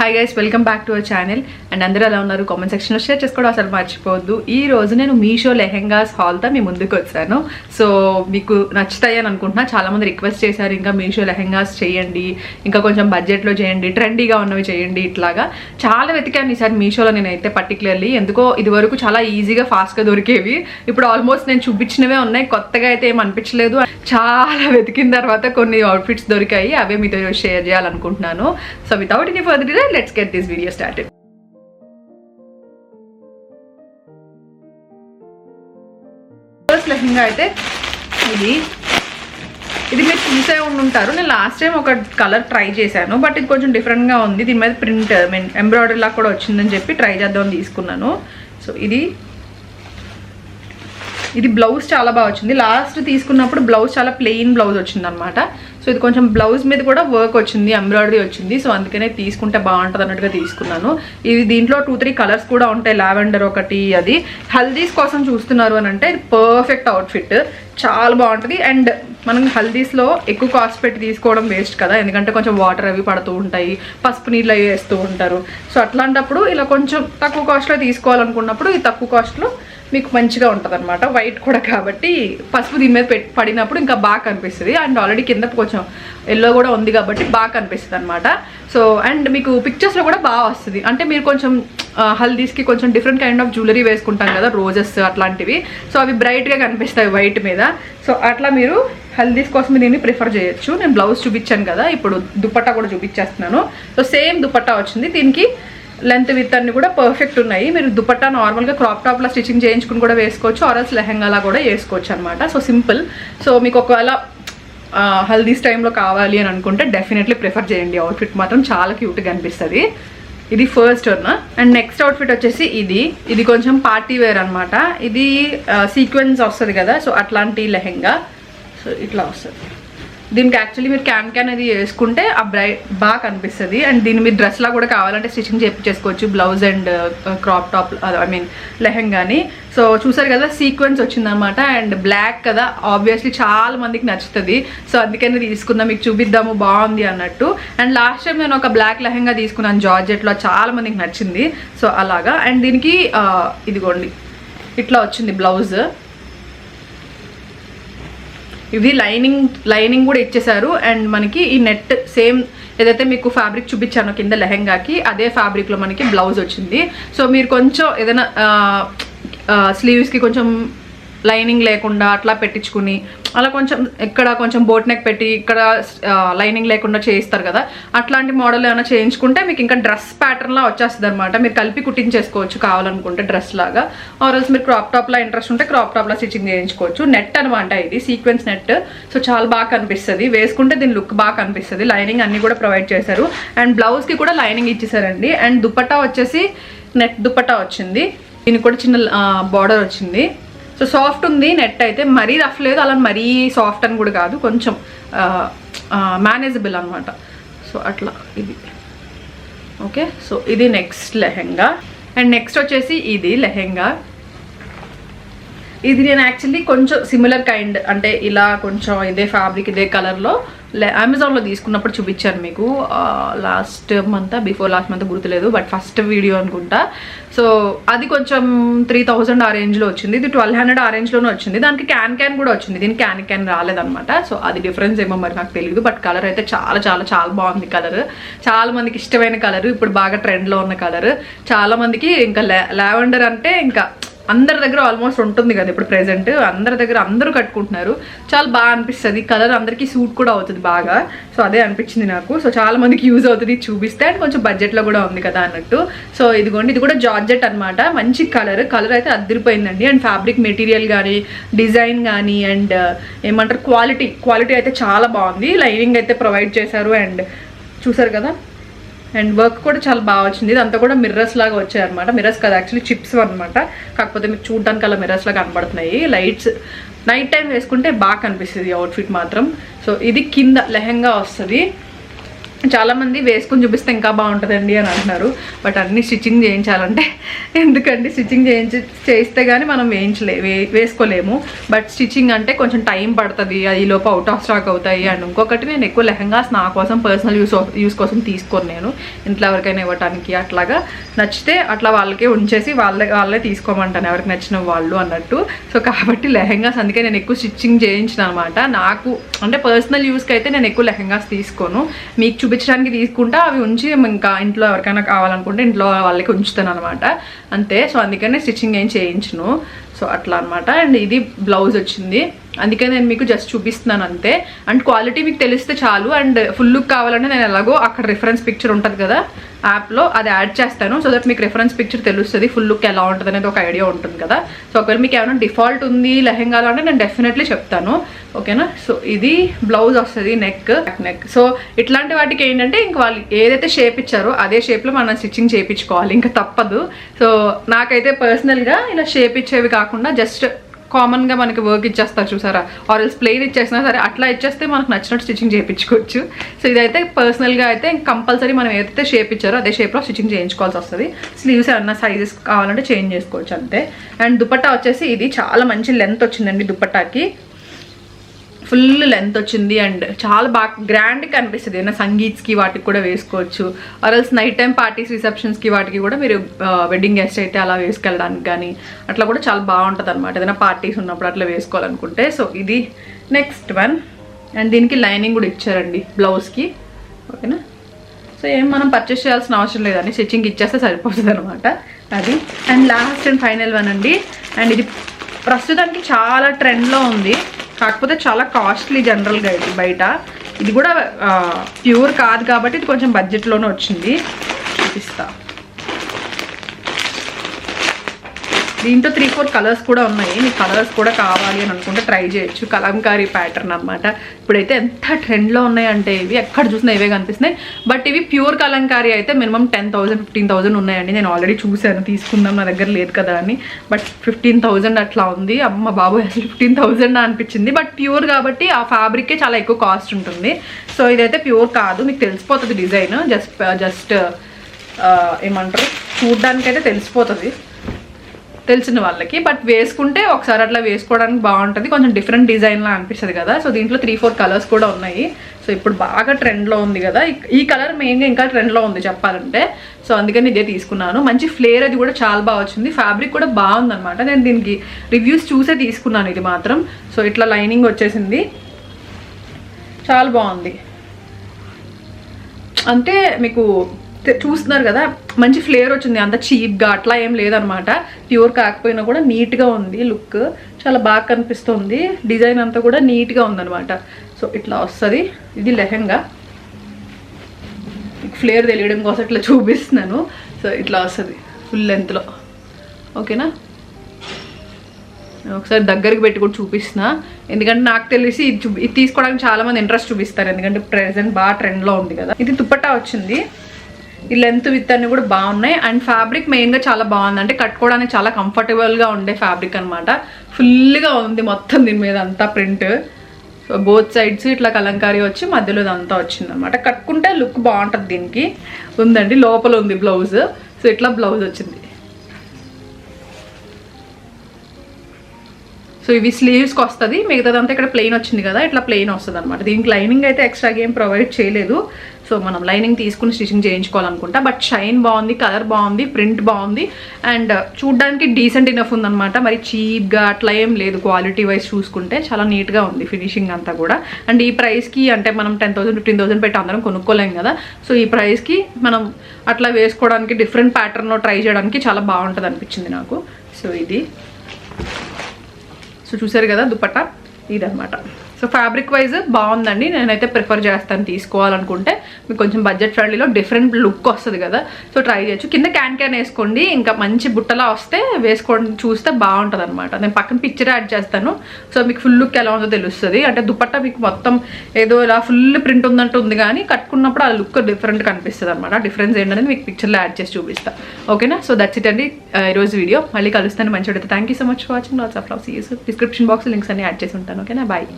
Hi guys, welcome back to our channel. And అందరూ ఎలా ఉన్నారు? కామెంట్ సెక్షన్లో షేర్ చేసుకోవడం అసలు మర్చిపోవద్దు. ఈ రోజు నేను మీషో లెహెంగాస్ హాల్తో మీ ముందుకు వచ్చాను. సో మీకు నచ్చుతాయని అనుకుంటున్నా. చాలామంది రిక్వెస్ట్ చేశారు ఇంకా మీషో లెహెంగాస్ చేయండి, ఇంకా కొంచెం బడ్జెట్లో చేయండి, ట్రెండీగా ఉన్నవి చేయండి. ఇట్లాగా చాలా వెతికాను ఈసారి మీషోలో నేనైతే పర్టికులర్లీ. ఎందుకో ఇది వరకు చాలా ఈజీగా ఫాస్ట్గా దొరికేవి. ఇప్పుడు ఆల్మోస్ట్ నేను చూపించినవే ఉన్నాయి, కొత్తగా అయితే ఏం అనిపించలేదు. చాలా వెతికిన తర్వాత కొన్ని అవుట్ఫిట్స్ దొరికాయి, అవే మీతో షేర్ చేయాలనుకుంటున్నాను. So without any further delay, let's get this video started. First lehenga అయితే ఇది మీరు చూసే ఉంటారు. నేను లాస్ట్ టైం ఒక కలర్ ట్రై చేశాను, బట్ ఇది కొంచెం డిఫరెంట్గా ఉంది. దీని మీద ప్రింట్ ఎంబ్రాయిడరీ లాగా కూడా వచ్చిందని చెప్పి ట్రై చేద్దామని తీసుకున్నాను. సో ఇది బ్లౌజ్ చాలా బాగా వచ్చింది. లాస్ట్ తీసుకున్నప్పుడు బ్లౌజ్ చాలా ప్లెయిన్ బ్లౌజ్ వచ్చింది అనమాట. సో ఇది కొంచెం బ్లౌజ్ మీద కూడా వర్క్ వచ్చింది, ఎంబ్రాయిడరీ వచ్చింది. సో అందుకనే తీసుకుంటే బాగుంటుంది అన్నట్టుగా తీసుకున్నాను. ఇది దీంట్లో 2-3 కలర్స్ కూడా ఉంటాయి. లావెండర్ ఒకటి, అది హల్దీస్ కోసం చూస్తున్నారు అని అంటే ఇది పర్ఫెక్ట్ అవుట్ఫిట్, చాలా బాగుంటుంది. అండ్ మనం హల్దీస్లో ఎక్కువ కాస్ట్ పెట్టి తీసుకోవడం వేస్ట్ కదా, ఎందుకంటే కొంచెం వాటర్ అవి పడుతూ ఉంటాయి, పసుపు నీళ్ళు అవి వేస్తూ ఉంటారు. సో అట్లాంటప్పుడు ఇలా కొంచెం తక్కువ కాస్ట్లో తీసుకోవాలనుకున్నప్పుడు ఈ తక్కువ కాస్ట్లో మీకు మంచిగా ఉంటుంది అనమాట. వైట్ కూడా కాబట్టి పసుపు దీని మీద పడినప్పుడు ఇంకా బాగా కనిపిస్తుంది. అండ్ ఆల్రెడీ కింద కొంచెం ఎల్లో కూడా ఉంది కాబట్టి బాగా కనిపిస్తుంది అనమాట. సో అండ్ మీకు పిక్చర్స్లో కూడా బాగా వస్తుంది. అంటే మీరు కొంచెం హల్దీస్కి కొంచెం డిఫరెంట్ కైండ్ ఆఫ్ జ్యువెలరీ వేసుకుంటాం కదా, రోజెస్ అట్లాంటివి. సో అవి బ్రైట్గా కనిపిస్తాయి వైట్ మీద. సో అట్లా మీరు హల్దీస్ కోసం దీన్ని ప్రిఫర్ చేయొచ్చు. నేను బ్లౌజ్ చూపించాను కదా, ఇప్పుడు దుపట్టా కూడా చూపించేస్తున్నాను. సో సేమ్ దుపట్టా వచ్చింది. దీనికి లెంత్ విత్ అన్ని కూడా పర్ఫెక్ట్ ఉన్నాయి. మీరు దుపట్టా నార్మల్గా క్రాప్ టాప్లో స్టిచ్చింగ్ చేయించుకుని కూడా వేసుకోవచ్చు, ఆర్ఎల్స్ లెహంగాలా కూడా వేసుకోవచ్చు అనమాట. So simple. సో మీకు ఒకవేళ హల్దీస్ టైంలో కావాలి అని అనుకుంటే డెఫినెట్లీ ప్రిఫర్ చేయండి. అవుట్ఫిట్ మాత్రం చాలా క్యూట్గా అనిపిస్తుంది. ఇది first one. And next outfit వచ్చేసి ఇది కొంచెం పార్టీ వేర్ అనమాట. ఇది సీక్వెన్స్ వస్తుంది కదా, సో అట్లాంటి లెహంగా. సో ఇట్లా వస్తుంది. దీనికి యాక్చువల్లీ మీరు క్యాన్ అది వేసుకుంటే ఆ బాగా కనిపిస్తుంది. అండ్ దీన్ని మీరు డ్రెస్లా కూడా కావాలంటే స్టిచ్చింగ్ చేయించేసుకోవచ్చు, బ్లౌజ్ అండ్ క్రాప్ టాప్, లెహంగాని. సో చూసారు కదా, సీక్వెన్స్ వచ్చిందనమాట. అండ్ బ్లాక్ కదా, ఆబ్వియస్లీ చాలా మందికి నచ్చుతుంది. సో అందుకని తీసుకుందాం, మీకు చూపిద్దాము బాగుంది అన్నట్టు. అండ్ లాస్ట్ టైం నేను ఒక బ్లాక్ లెహంగా తీసుకున్నాను జార్జెట్లో, చాలా మందికి నచ్చింది. సో అలాగా. అండ్ దీనికి ఇదిగోండి ఇట్లా వచ్చింది బ్లౌజ్. ఇది లైనింగ్ కూడా ఇచ్చేసారు. అండ్ మనకి ఈ నెట్ సేమ్ ఏదైతే మీకు ఫ్యాబ్రిక్ చూపించానో కింద లెహంగాకి, అదే ఫ్యాబ్రిక్లో మనకి బ్లౌజ్ వచ్చింది. సో మీరు కొంచెం ఏదైనా స్లీవ్స్కి కొంచెం లైనింగ్ లేకుండా అట్లా పెట్టించుకుని, అలా కొంచెం ఇక్కడ కొంచెం బోట్ నెక్ పెట్టి ఇక్కడ లైనింగ్ లేకుండా చేయిస్తారు కదా, అట్లాంటి మోడల్ ఏమైనా చేయించుకుంటే మీకు ఇంకా డ్రెస్ ప్యాటర్న్లా వచ్చేస్తుంది అనమాట. మీరు కలిపి కుట్టించేసుకోవచ్చు కావాలనుకుంటే డ్రెస్ లాగా. ఆర్ఎల్స్ మీరు క్రాప్ టాప్లో ఇంట్రెస్ట్ ఉంటే క్రాప్ టాప్లో స్టిచ్చింగ్ చేయించుకోవచ్చు. నెట్ అనమాట ఇది, సీక్వెన్స్ నెట్. సో చాలా బాగా కనిపిస్తుంది, వేసుకుంటే దీని లుక్ బాగా కనిపిస్తుంది. లైనింగ్ అన్ని కూడా ప్రొవైడ్ చేశారు. అండ్ బ్లౌజ్కి కూడా లైనింగ్ ఇచ్చేసారండి. అండ్ దుపట్టా వచ్చేసి నెట్ దుపట్టా వచ్చింది. దీనికి కూడా చిన్న బార్డర్ వచ్చింది. సో సాఫ్ట్ ఉంది నెట్ అయితే, మరీ రఫ్ లేదు, అలా మరీ సాఫ్ట్ అని కూడా కాదు, కొంచెం మేనేజబుల్ అనమాట. సో అట్లా ఇది ఓకే. సో ఇది నెక్స్ట్ లెహంగా. అండ్ నెక్స్ట్ వచ్చేసి ఇది లెహంగా. ఇది నేను యాక్చువల్లీ కొంచెం సిమిలర్ కైండ్, అంటే ఇలా కొంచెం ఇదే ఫ్యాబ్రిక్ ఇదే కలర్లో అమెజాన్లో తీసుకున్నప్పుడు చూపించాను మీకు. Last month before last month గుర్తులేదు, బట్ ఫస్ట్ వీడియో అనుకుంటా. సో అది కొంచెం 3000 ఆ రేంజ్లో వచ్చింది. ఇది 1200 ఆ రేంజ్లోనే వచ్చింది. దానికి క్యాన్ కూడా వచ్చింది, దీనికి క్యాన్ రాలేదనమాట. సో అది డిఫరెన్స్ ఏమో మరి నాకు తెలియదు. బట్ కలర్ అయితే చాలా చాలా చాలా బాగుంది. కలర్ చాలా మందికి ఇష్టమైన కలర్, ఇప్పుడు బాగా ట్రెండ్లో ఉన్న కలర్. చాలా మందికి ఇంకా లావెండర్ అంటే ఇంకా అందరి దగ్గర ఆల్మోస్ట్ ఉంటుంది కదా ఇప్పుడు ప్రెజెంట్, అందరి దగ్గర అందరూ కట్టుకుంటున్నారు. చాలా బాగా అనిపిస్తుంది కలర్, అందరికీ సూట్ కూడా అవుతుంది బాగా. సో అదే అనిపించింది నాకు. సో చాలా మందికి యూజ్ అవుతుంది చూపిస్తే, అండ్ కొంచెం బడ్జెట్లో కూడా ఉంది కదా అన్నట్టు. సో ఇదిగోండి, ఇది కూడా జార్జెట్ అనమాట. మంచి కలర్ అయితే అదిరిపోయిందండి. అండ్ ఫ్యాబ్రిక్ మెటీరియల్ కానీ, డిజైన్ కానీ, అండ్ ఏమంటారు క్వాలిటీ అయితే చాలా బాగుంది. లైనింగ్ అయితే ప్రొవైడ్ చేశారు. అండ్ చూసారు కదా, అండ్ వర్క్ కూడా చాలా బాగా వచ్చింది. ఇదంతా కూడా మిర్రర్స్ లాగా వచ్చాయన్నమాట. మిర్రర్స్ కదా, యాక్చువల్లీ చిప్స్ అనమాట. కాకపోతే మీకు చూడడానికి అలా మిర్రర్స్ లాగా కనబడుతున్నాయి. లైట్స్ నైట్ టైం వేసుకుంటే బాగా కనిపిస్తుంది అవుట్ఫిట్ మాత్రం. సో ఇది కింద లెహంగా వస్తుంది. చాలామంది వేసుకుని చూపిస్తే ఇంకా బాగుంటుందండి అని అంటున్నారు. బట్ అన్ని స్టిచ్చింగ్ చేయించాలంటే ఎందుకండి, స్టిచ్చింగ్ చేయిస్తే కానీ మనం వేసుకోలేము. బట్ స్టిచ్చింగ్ అంటే కొంచెం టైం పడుతుంది, అది లోపు అవుట్ ఆఫ్ స్టాక్ అవుతాయి. అండ్ ఇంకొకటి నేను ఎక్కువ లెహంగాస్ నా కోసం పర్సనల్ యూస్ కోసం తీసుకోను, నేను ఇంట్లో ఎవరికైనా ఇవ్వటానికి అట్లాగా నచ్చితే అట్లా వాళ్ళకే ఉంచేసి వాళ్ళే తీసుకోమంటాను ఎవరికి నచ్చిన వాళ్ళు అన్నట్టు. సో కాబట్టి లెహంగాస్ అందుకే నేను ఎక్కువ స్టిచ్చింగ్ చేయించిన అనమాట. నాకు అంటే పర్సనల్ యూస్కి అయితే నేను ఎక్కువ లెహంగాస్ తీసుకోను, మీకు చూపించడానికి తీసుకుంటా అవి ఉంచి ఇంకా ఇంట్లో ఎవరికైనా కావాలనుకుంటే ఇంట్లో వాళ్ళకి ఉంచుతాను అనమాట అంతే. సో అందుకనే స్టిచ్చింగ్ ఏం చేయించను. సో అట్లా అనమాట. అండ్ ఇది బ్లౌజ్ వచ్చింది, అందుకే నేను మీకు జస్ట్ చూపిస్తున్నాను అంతే. అండ్ క్వాలిటీ మీకు తెలిస్తే చాలు. అండ్ ఫుల్ లుక్ కావాలంటే నేను ఎలాగో అక్కడ రిఫరెన్స్ పిక్చర్ ఉంటుంది కదా యాప్లో, అది యాడ్ చేస్తాను. సో దట్ మీకు రిఫరెన్స్ పిక్చర్ తెలుస్తుంది, ఫుల్ లుక్ ఎలా ఉంటుంది అనేది ఒక ఐడియా ఉంటుంది కదా. సో ఒకవేళ మీకు ఏమైనా డిఫాల్ట్ ఉంది లెహంగాలో అంటే నేను డెఫినెట్లీ చెప్తాను, ఓకేనా. సో ఇది బ్లౌజ్ వస్తుంది, నెక్. సో ఇట్లాంటి వాటికి ఏంటంటే ఇంక వాళ్ళు ఏదైతే షేప్ ఇచ్చారో అదే షేప్లో మనం స్టిచ్చింగ్ చేయించుకోవాలి, ఇంకా తప్పదు. సో నాకైతే పర్సనల్గా ఇలా షేప్ ఇచ్చేవి కాకుండా జస్ట్ కామన్గా మనకి వర్క్ ఇచ్చేస్తారు చూసారా, ఆర్ఎల్స్ ప్లెయిన్ ఇచ్చేసినా సరే అట్లా ఇచ్చేస్తే మనకు నచ్చినట్టు స్టిచ్చింగ్ చేయించుకోవచ్చు. సో ఇదైతే పర్సనల్గా అయితే కంపల్సరీ మనం ఏదైతే షేప్ ఇచ్చారో అదే షేప్లో స్టిచ్చింగ్ చేయించుకోవాల్సి వస్తుంది. స్లీవ్స్ ఏమన్నా సైజెస్ కావాలంటే చేంజ్ చేసుకోవచ్చు అంతే. అండ్ దుపట్టా వచ్చేసి ఇది చాలా మంచి లెంత్ వచ్చిందండి, దుపట్టాకి ఫుల్ లెంత్ వచ్చింది. అండ్ చాలా బాగా గ్రాండ్గా కనిపిస్తుంది, ఏదైనా సంగీత్స్కి వాటికి కూడా వేసుకోవచ్చు, ఆర్ఎల్స్ నైట్ టైం పార్టీస్ రిసెప్షన్స్కి వాటికి కూడా మీరు వెడ్డింగ్ గెస్ట్ అయితే అలా వేసుకెళ్ళడానికి కానీ అట్లా కూడా చాలా బాగుంటుంది అనమాట, ఏదైనా పార్టీస్ ఉన్నప్పుడు అట్లా వేసుకోవాలనుకుంటే. సో ఇది నెక్స్ట్ వన్. అండ్ దీనికి లైనింగ్ కూడా ఇచ్చారండి బ్లౌజ్కి, ఓకేనా. సో ఏం మనం పర్చేస్ చేయాల్సిన అవసరం లేదని స్టిచ్చింగ్ ఇచ్చేస్తే సరిపోతుంది అనమాట అది. And last and final one అండి. అండ్ ఇది ప్రస్తుతానికి చాలా ట్రెండ్లో ఉంది, కాకపోతే చాలా కాస్ట్లీ జనరల్గా ఇది బయట. ఇది కూడా ప్యూర్ కాదు కాబట్టి ఇది కొంచెం బడ్జెట్లోనే వచ్చింది, చూపిస్తా. దీంట్లో 3-4 కలర్స్ కూడా ఉన్నాయి, మీకు కలర్స్ కూడా కావాలి అని అనుకుంటే ట్రై చేయొచ్చు. కలంకారీ ప్యాటర్న్ అనమాట. ఇప్పుడైతే ఎంత ట్రెండ్లో ఉన్నాయంటే ఇవి ఎక్కడ చూసినా ఇవే కనిపిస్తున్నాయి. బట్ ఇవి ప్యూర్ కలంకారీ అయితే మినిమం 10,000-15,000 ఉన్నాయండి. నేను ఆల్రెడీ చూశాను, తీసుకుందాం నా దగ్గర లేదు కదా అని. బట్ 15,000 అట్లా ఉంది. అమ్మ బాబు అసలు 15,000 అనిపించింది. బట్ ప్యూర్ కాబట్టి ఆ ఫ్యాబ్రికే చాలా ఎక్కువ కాస్ట్ ఉంటుంది. సో ఇదైతే ప్యూర్ కాదు, మీకు తెలిసిపోతుంది డిజైన్. జస్ట్ ఏమంటారు, చూడ్డానికైతే తెలిసిపోతుంది తెలిసిన వాళ్ళకి. బట్ వేసుకుంటే ఒకసారి అట్లా వేసుకోవడానికి బాగుంటుంది, కొంచెం డిఫరెంట్ డిజైన్లా అనిపిస్తుంది కదా. సో దీంట్లో 3-4 కలర్స్ కూడా ఉన్నాయి. సో ఇప్పుడు బాగా ట్రెండ్లో ఉంది కదా, ఈ కలర్ మెయిన్గా ఇంకా ట్రెండ్లో ఉంది చెప్పాలంటే. సో అందుకని ఇదే తీసుకున్నాను. మంచి ఫ్లేర్ అది కూడా చాలా బాగా వచ్చింది, ఫ్యాబ్రిక్ కూడా బాగుందనమాట. నేను దీనికి రివ్యూస్ చూసే తీసుకున్నాను ఇది మాత్రం. సో ఇట్లా లైనింగ్ వచ్చేసింది, చాలా బాగుంది. అంటే మీకు చూస్తున్నారు కదా మంచి ఫ్లేవర్ వచ్చింది, అంత చీప్గా అట్లా ఏం లేదనమాట. ప్యూర్ కాకపోయినా కూడా నీట్గా ఉంది, లుక్ చాలా బాగా కనిపిస్తుంది. డిజైన్ అంతా కూడా నీట్గా ఉందనమాట. సో ఇట్లా వస్తుంది. ఇది లెహంగా, ఫ్లేవర్ తెలియడం కోసం ఇట్లా చూపిస్తున్నాను. సో ఇట్లా వస్తుంది ఫుల్ లెంత్లో, ఓకేనా. ఒకసారి దగ్గరికి పెట్టి కూడా చూపిస్తున్నా, ఎందుకంటే నాకు తెలిసి ఇది తీసుకోవడానికి చాలామంది ఇంట్రెస్ట్ చూపిస్తారు, ఎందుకంటే ప్రెజెంట్ బాగా ట్రెండ్లో ఉంది కదా. ఇది దుపట్టా వచ్చింది, ఈ లెంత్ విత్ అన్ని కూడా బాగున్నాయి. అండ్ ఫ్యాబ్రిక్ మెయిన్గా చాలా బాగుంది, అంటే కట్టుకోవడానికి చాలా కంఫర్టబుల్గా ఉండే ఫ్యాబ్రిక్ అనమాట. ఫుల్గా ఉంది మొత్తం దీని మీద అంతా ప్రింట్. సో బోత్ సైడ్స్ ఇట్లా కలంకారీ వచ్చి మధ్యలో ఇదంతా వచ్చింది అనమాట. కట్టుకుంటే లుక్ బాగుంటుంది. దీనికి ఉందండి, లోపల ఉంది బ్లౌజ్. సో ఇట్లా బ్లౌజ్ వచ్చింది. సో ఇవి స్లీవ్స్కి వస్తుంది, మిగతాదంతా ఇక్కడ ప్లెయిన్ వచ్చింది కదా, ఇట్లా ప్లెయిన్ వస్తుంది అనమాట. దీనికి లైనింగ్ అయితే ఎక్స్ట్రాగా ఏం ప్రొవైడ్ చేయలేదు. సో మనం లైనింగ్ తీసుకుని స్టిచ్చింగ్ చేయించుకోవాలనుకుంటా. బట్ షైన్ బాగుంది, కలర్ బాగుంది, ప్రింట్ బాగుంది, అండ్ చూడ్డానికి డీసెంట్ ఇనఫ్ ఉందనమాట. మరి చీప్గా అట్లా ఏం లేదు, క్వాలిటీ వైజ్ చూసుకుంటే చాలా నీట్గా ఉంది ఫినిషింగ్ అంతా కూడా. అండ్ ఈ ప్రైస్కి అంటే మనం 10,000-15,000 పెట్టి అందరం కొనుక్కోలేం కదా. సో ఈ ప్రైస్కి మనం అట్లా వేసుకోవడానికి డిఫరెంట్ ప్యాటర్న్లో ట్రై చేయడానికి చాలా బాగుంటుంది అనిపించింది నాకు. సో ఇది సో చూసారు కదా దుపట్టా, ఇదనమాట. సో ఫ్యాబ్రిక్ వైజ్ బాగుందండి, నేనైతే ప్రిఫర్ చేస్తాను తీసుకోవాలనుకుంటే. మీకు కొంచెం బడ్జెట్ ఫ్రెండ్లీలో డిఫరెంట్ లుక్ వస్తుంది కదా, సో ట్రై చేయొచ్చు. కింద క్యాన్ వేసుకోండి, ఇంకా మంచి బుట్టలా వస్తే వేసుకోండి, చూస్తే బాగుంటుంది అనమాట. నేను పక్కన పిక్చర్ యాడ్ చేస్తాను, సో మీకు ఫుల్ లుక్ ఎలా ఉందో తెలుస్తుంది. అంటే దుపట్టా మీకు మొత్తం ఏదో ఇలా ఫుల్ ప్రింట్ ఉందంటూ ఉంది, కానీ కట్టుకున్నప్పుడు ఆ లుక్ డిఫరెంట్ కనిపిస్తుంది అనమాట. డిఫరెన్స్ ఏంటనేది మీకు పిక్చర్లో యాడ్ చేసి చూపిస్తా, ఓకేనా. సో దట్స్ ఇట్ అండి ఈరోజు వీడియో. మళ్ళీ కలుస్తాను మంచి video. Thank you so much for watching. Lots of love. See you. Description box links అన్ని యాడ్ చేసి ఉంటాను, ఓకేనా. బాయ్.